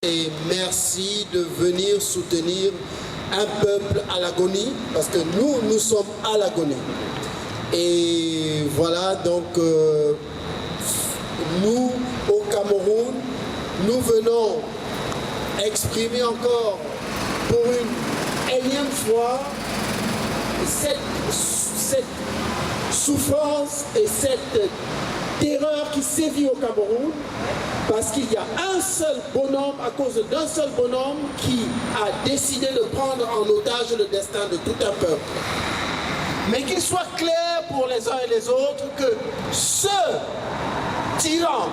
et merci de venir soutenir un peuple à l'agonie, parce que nous sommes à l'agonie. Et voilà, donc nous, au Cameroun, nous venons exprimer encore pour une énième fois cette souffrance et cette terreur qui sévit au Cameroun, parce qu'il y a un seul bonhomme, à cause d'un seul bonhomme, qui a décidé de prendre en otage le destin de tout un peuple. Mais qu'il soit clair pour les uns et les autres que ce tyran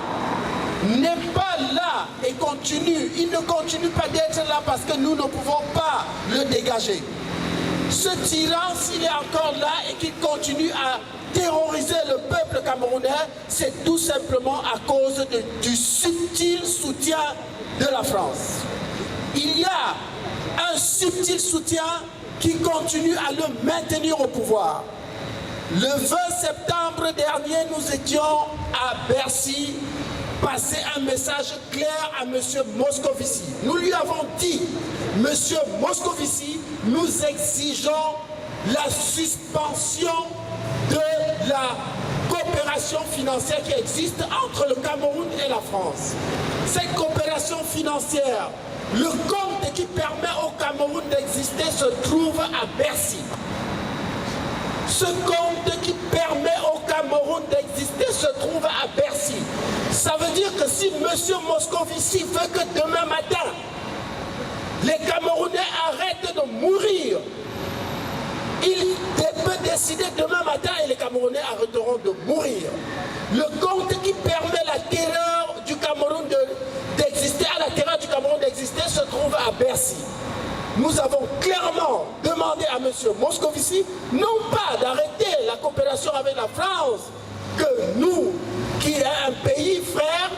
n'est pas là et continue. Il ne continue pas d'être là parce que nous ne pouvons pas le dégager. Ce tyran, s'il est encore là et qu'il continue à terroriser le peuple camerounais, c'est tout simplement à cause du subtil soutien de la France. Il y a un subtil soutien qui continue à le maintenir au pouvoir. Le 20 septembre dernier, nous étions à Bercy, passer un message clair à M. Moscovici. Nous lui avons dit, M. Moscovici, nous exigeons la suspension de la coopération financière qui existe entre le Cameroun et la France. Cette coopération financière, le compte qui permet au Cameroun d'exister se trouve à Bercy. Ce compte qui permet au Cameroun d'exister se trouve à Bercy. Ça veut dire que si M. Moscovici veut que demain matin, les Camerounais arrêtent de mourir, il peut décider demain matin et les Camerounais arrêteront de mourir. Le compte qui permet la terreur du Cameroun d'exister, à la terreur du Cameroun d'exister, se trouve à Bercy. Nous avons clairement demandé à M. Moscovici, non pas d'arrêter la coopération avec la France, que nous, qui est un pays frère,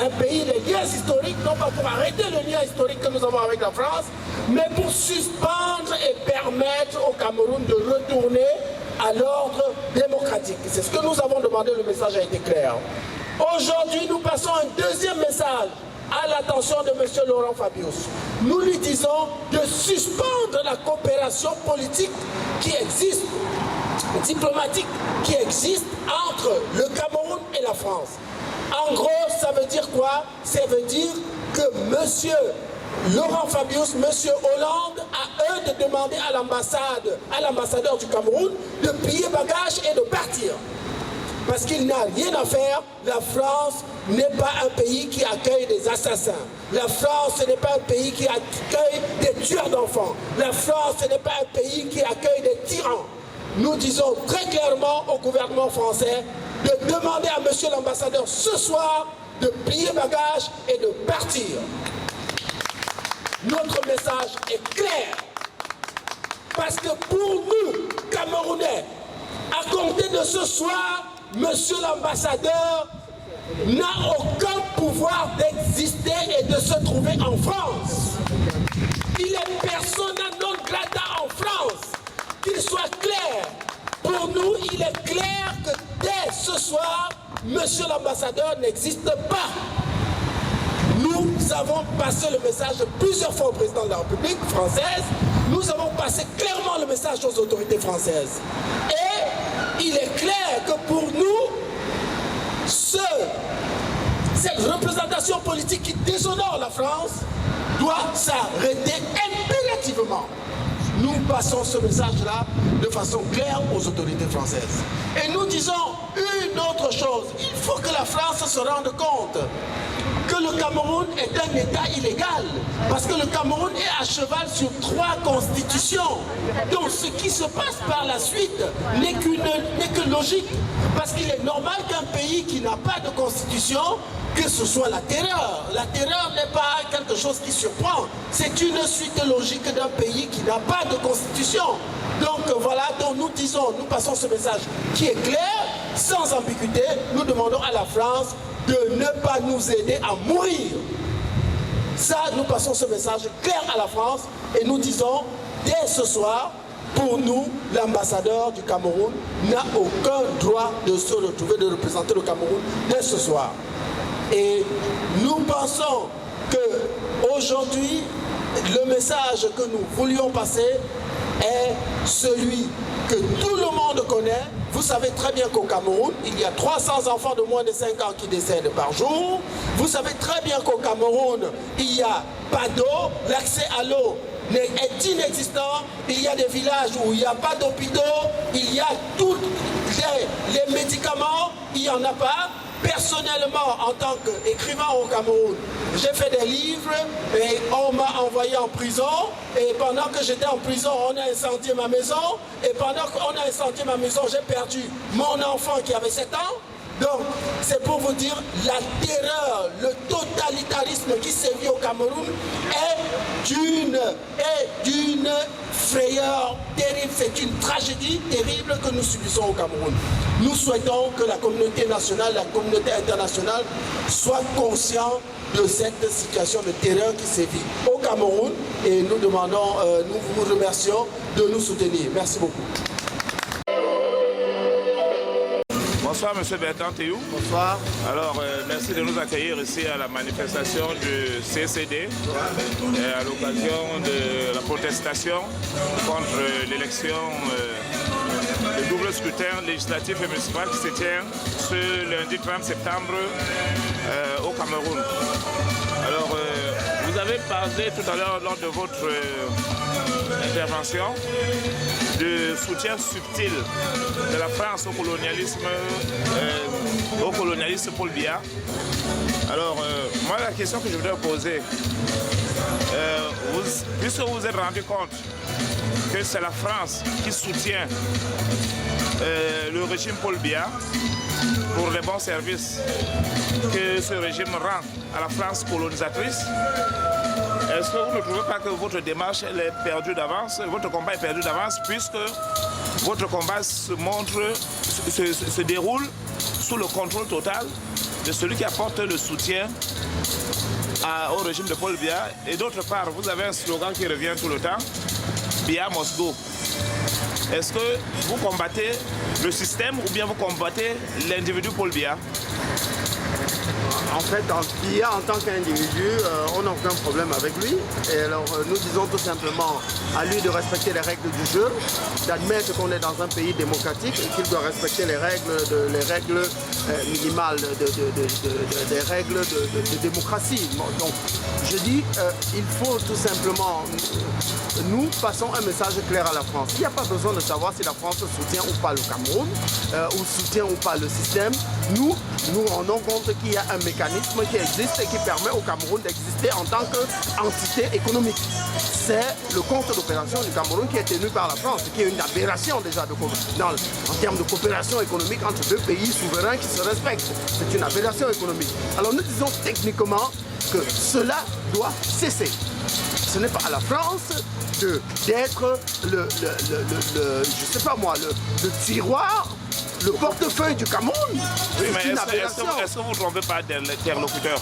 un pays de liens historiques, non pas pour arrêter le lien historique que nous avons avec la France, mais pour suspendre et permettre au Cameroun de retourner à l'ordre démocratique. C'est ce que nous avons demandé, le message a été clair. Aujourd'hui, nous passons un deuxième message à l'attention de M. Laurent Fabius. Nous lui disons de suspendre la coopération politique qui existe, diplomatique, qui existe entre le Cameroun et la France. En gros, ça veut dire quoi? Ça veut dire que M. Laurent Fabius, M. Hollande, à eux de demander à l'ambassade, à l'ambassadeur du Cameroun, de plier bagages et de partir. Parce qu'il n'a rien à faire. La France n'est pas un pays qui accueille des assassins. La France n'est pas un pays qui accueille des tueurs d'enfants. La France n'est pas un pays qui accueille des tyrans. Nous disons très clairement au gouvernement français de demander à monsieur l'ambassadeur ce soir de plier bagages et de partir. Notre message est clair. Parce que pour nous, Camerounais, à compter de ce soir, monsieur l'ambassadeur n'a aucun pouvoir d'exister et de se trouver en France. Il est persona non grata en France. Qu'il soit clair. Pour nous, il est clair que dès ce soir, monsieur l'ambassadeur n'existe pas. Nous avons passé le message plusieurs fois au président de la République française. Nous avons passé clairement le message aux autorités françaises. Et il est clair que pour nous, cette représentation politique qui déshonore la France doit s'arrêter impérativement. Nous passons ce message-là de façon claire aux autorités françaises. Et nous disons une autre chose. Il faut que la France se rende compte que le Cameroun est un État illégal. Parce que le Cameroun est à cheval sur 3 constitutions. Donc ce qui se passe par la suite n'est que logique. Parce qu'il est normal qu'un pays qui n'a pas de constitution, que ce soit la terreur. La terreur n'est pas quelque chose qui surprend. C'est une suite logique d'un pays qui n'a pas de constitution. Donc voilà, donc nous disons, nous passons ce message qui est clair, sans ambiguïté. Nous demandons à la France de ne pas nous aider à mourir. Ça, nous passons ce message clair à la France et nous disons, dès ce soir, pour nous, l'ambassadeur du Cameroun n'a aucun droit de se retrouver, de représenter le Cameroun dès ce soir. Et nous pensons que aujourd'hui, le message que nous voulions passer est celui que tout le monde connaît. Vous savez très bien qu'au Cameroun, il y a 300 enfants de moins de 5 ans qui décèdent par jour. Vous savez très bien qu'au Cameroun, il n'y a pas d'eau, l'accès à l'eau est inexistant. Il y a des villages où il n'y a pas d'hôpitaux, il y a tous les médicaments, il n'y en a pas. Personnellement, en tant qu'écrivain au Cameroun, j'ai fait des livres et on m'a envoyé en prison. Et pendant que j'étais en prison, on a incendié ma maison. Et pendant qu'on a incendié ma maison, j'ai perdu mon enfant qui avait 7 ans. Donc, c'est pour vous dire, la terreur, le totalitarisme qui sévit au Cameroun est d'une frayeur terrible. C'est une tragédie terrible que nous subissons au Cameroun. Nous souhaitons que la communauté nationale, la communauté internationale soit consciente de cette situation de terreur qui sévit au Cameroun. Et nous demandons, nous vous remercions de nous soutenir. Merci beaucoup. Bonsoir M. Bertrand Théou. Bonsoir. Alors, merci de nous accueillir ici à la manifestation du CCD à l'occasion de la protestation contre l'élection, le double scrutin législatif et municipal qui se tient ce lundi 30 septembre au Cameroun. Alors, vous avez parlé tout à l'heure lors de votre intervention de soutien subtil de la France au colonialisme Paul Biya. Alors, moi, la question que je voudrais poser, puisque vous vous êtes rendu compte que c'est la France qui soutient le régime Paul Biya pour les bons services que ce régime rend à la France colonisatrice, est-ce que vous ne trouvez pas que votre démarche elle est perdue d'avance, votre combat est perdu d'avance, puisque votre combat se déroule sous le contrôle total de celui qui apporte le soutien au régime de Paul Biya. Et d'autre part, vous avez un slogan qui revient tout le temps, Biya must go. Est-ce que vous combattez le système ou bien vous combattez l'individu Paul Biya? En fait, Biya, en tant qu'individu, on n'a aucun problème avec lui. Et alors, nous disons tout simplement à lui de respecter les règles du jeu, d'admettre qu'on est dans un pays démocratique et qu'il doit respecter les règles minimales, des règles de démocratie. Donc, je dis, il faut tout simplement, nous passons un message clair à la France. Il n'y a pas besoin de savoir si la France soutient ou pas le Cameroun, ou soutient ou pas le système. Nous rendons compte qu'il y a un mécanisme qui existe et qui permet au Cameroun d'exister en tant qu'entité économique. C'est le compte d'opération du Cameroun qui est tenu par la France, qui est une aberration déjà en termes de coopération économique entre deux pays souverains qui se respectent. C'est une aberration économique. Alors nous disons techniquement que cela doit cesser. Ce n'est pas à la France d'être je sais pas moi, le tiroir, le portefeuille du Cameroun. Oui, mais est-ce que vous ne trompez pas d'interlocuteur?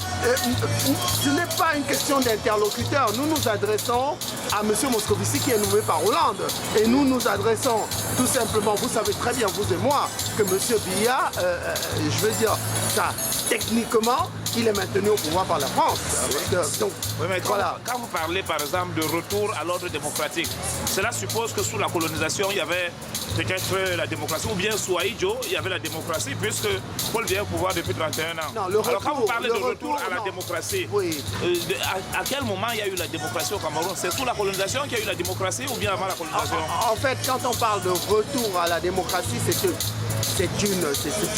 Ce n'est pas une question d'interlocuteur. Nous nous adressons à M. Moscovici qui est nommé par Hollande. Et nous nous adressons tout simplement, vous savez très bien, vous et moi, que M. Biya, je veux dire, ça, techniquement, il est maintenu au pouvoir par la France. Donc, oui, mais voilà. Quand vous parlez par exemple de retour à l'ordre démocratique, cela suppose que sous la colonisation, il y avait peut-être la démocratie, ou bien sous Aïdjo, il y avait la démocratie, puisque Paul Biya est au pouvoir depuis 31 ans. Non, alors quand vous parlez de retour à la démocratie, oui. À quel moment il y a eu la démocratie au Cameroun? C'est sous la colonisation qu'il y a eu la démocratie ou bien avant la colonisation? En fait, quand on parle de retour à la démocratie, c'est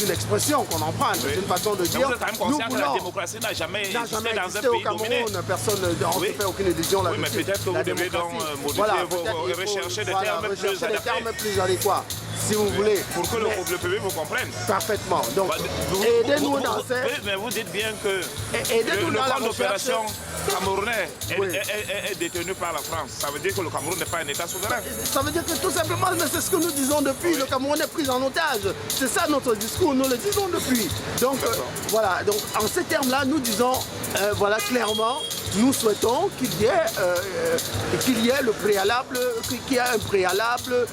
une expression qu'on emprunte, c'est une façon de dire. Vous êtes quand même conscient que la démocratie n'a jamais existé dans un pays au Cameroun, dominé. Personne ne fait aucune illusion là-dessus. Oui, mais peut-être que vous devez donc modifier, rechercher des termes plus adéquats. Si vous voulez. Pour que le public vous comprenne. Parfaitement. Donc, aidez-nous dans cette... Mais vous dites bien que le camp d'opération camerounais est détenu par la France. Ça veut dire que le Cameroun n'est pas un État souverain. Ça veut dire que tout simplement, c'est ce que nous disons depuis, le Cameroun est pris en otage. C'est ça notre discours, nous le disons depuis. Donc, voilà, donc en ces termes-là, nous disons, voilà, clairement, nous souhaitons qu'il y ait le préalable, qu'il y ait un préalable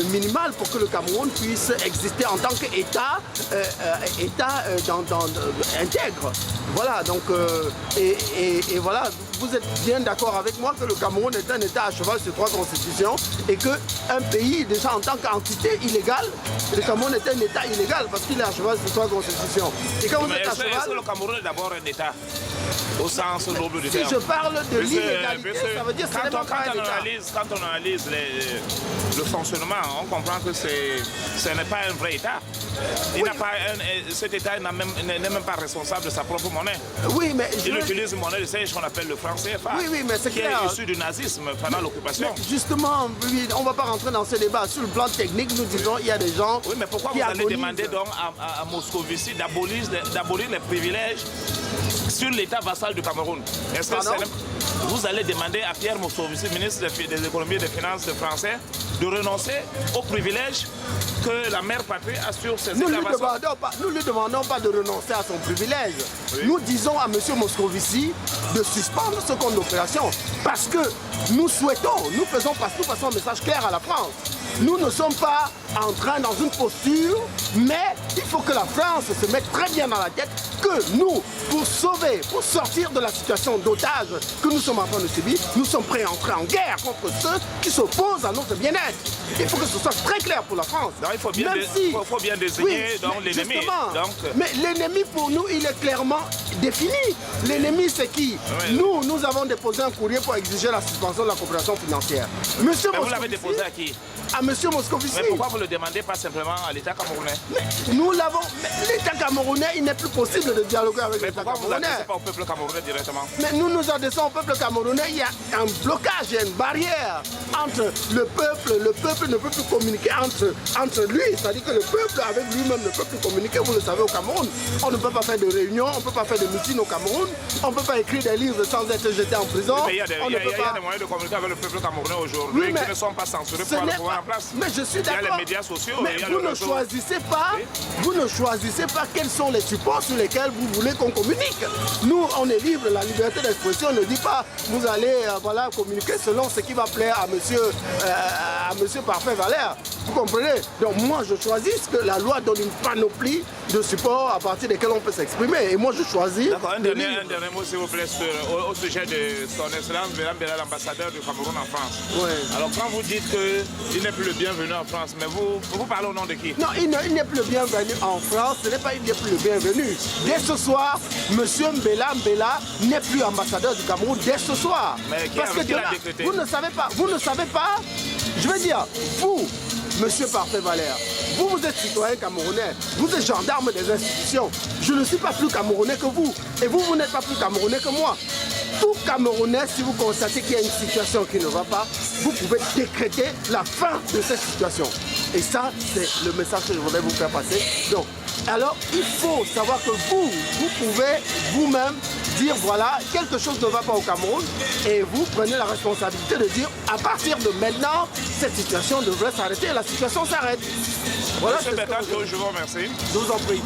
minimal pour que le Cameroun puisse exister en tant qu'État intègre. Voilà, donc, et voilà, vous êtes bien d'accord avec moi que le Cameroun est un État à cheval sur 3 constitutions et qu'un pays, déjà en tant qu'entité illégale, le Cameroun est un État illégal parce qu'il est à cheval sur 3 constitutions. Et quand vous êtes à cheval... Est-ce que le Cameroun est d'abord un État au sens noble du terme? Si je parle de l'illégalité, ça veut dire que c'est quand on analyse le fonctionnement, on comprend que ce n'est pas un vrai État. Cet État n'est même pas responsable de sa propre monnaie. Oui, mais il utilise une monnaie de siège qu'on appelle le franc CFA, oui, mais c'est qui est issu du nazisme pendant l'occupation. Justement, on ne va pas rentrer dans ce débat. Sur le plan technique, nous disons qu'il y a des gens... Oui, mais pourquoi vous allez demander donc à Moscovici d'abolir les privilèges sur l'État vassal du Cameroun? Est-ce que vous allez demander à Pierre Moscovici, ministre des économies et des finances français, de renoncer aux privilèges que la mère patrie a sur ses États vassaux? Nous ne lui demandons pas de renoncer à son privilège. Oui. Nous disons à M. Moscovici de suspendre ce compte d'opération parce que nous souhaitons, nous passons un message clair à la France. Nous ne sommes pas en train dans une posture, mais il faut que la France se mette très bien dans la tête que nous, pour sortir de la situation d'otage que nous sommes en train de subir, nous sommes prêts à entrer en guerre contre ceux qui s'opposent à notre bien-être. Il faut que ce soit très clair pour la France. Non, il faut bien désigner l'ennemi. Mais l'ennemi pour nous, il est clairement défini. L'ennemi, c'est qui? Oui. Nous avons déposé un courrier pour exiger la suspension de la coopération financière. Mais vous l'avez déposé à qui? À M. Moscovici. Mais pourquoi vous ne le demandez pas simplement à l'État camerounais? Mais nous l'avons. L'État camerounais, il n'est plus possible de dialoguer avec l'État camerounais. Mais pourquoi vous n'adressez pas au peuple camerounais directement? Mais nous nous adressons au peuple camerounais. Il y a un blocage, il y a une barrière entre le peuple. Le peuple ne peut plus communiquer entre lui. C'est-à-dire que le peuple avec lui-même ne peut plus communiquer. Vous le savez, au Cameroun, on ne peut pas faire de réunions, on ne peut pas faire de meetings au Cameroun, on ne peut pas écrire des livres sans être jeté en prison. Mais il y a des moyens de communiquer avec le peuple camerounais aujourd'hui qui ne sont pas censurés pour le pouvoir en place. Mais je suis d'accord. Il y a les médias sociaux. Mais vous ne choisissez pas quels sont les supports sur lesquels vous voulez qu'on communique. Nous, on est libre, la liberté d'expression ne dit pas vous allez communiquer selon ce qui va plaire à monsieur Parfait Valère. Vous comprenez? Donc moi, je choisis que la loi donne une panoplie de supports à partir desquels on peut s'exprimer. Et moi, je choisis... D'accord, un dernier mot, s'il vous plaît, au sujet de son excellence Bélam Béla, l'ambassadeur du Cameroun en France. Oui. Alors, quand vous dites qu'il n'est plus le bienvenu en France, mais vous parlez au nom de qui? Non, il n'est plus le bienvenu en France, ce n'est pas il n'est plus le bienvenu. Dès ce soir, M. Bélam Béla n'est plus ambassadeur du Cameroun, dès ce soir. Mais qui l'a décrété? Vous ne savez pas, je veux dire, vous, Monsieur Parfait Valère, vous êtes citoyen camerounais, vous êtes gendarme des institutions. Je ne suis pas plus camerounais que vous, et vous n'êtes pas plus camerounais que moi. Tout Camerounais, si vous constatez qu'il y a une situation qui ne va pas, vous pouvez décréter la fin de cette situation. Et ça, c'est le message que je voudrais vous faire passer. Donc, alors, il faut savoir que vous pouvez vous-même dire, voilà, quelque chose ne va pas au Cameroun, et vous prenez la responsabilité de dire, à partir de maintenant, cette situation devrait s'arrêter, et la situation s'arrête. Voilà, Monsieur Bertrand, je vous remercie. Je vous en prie.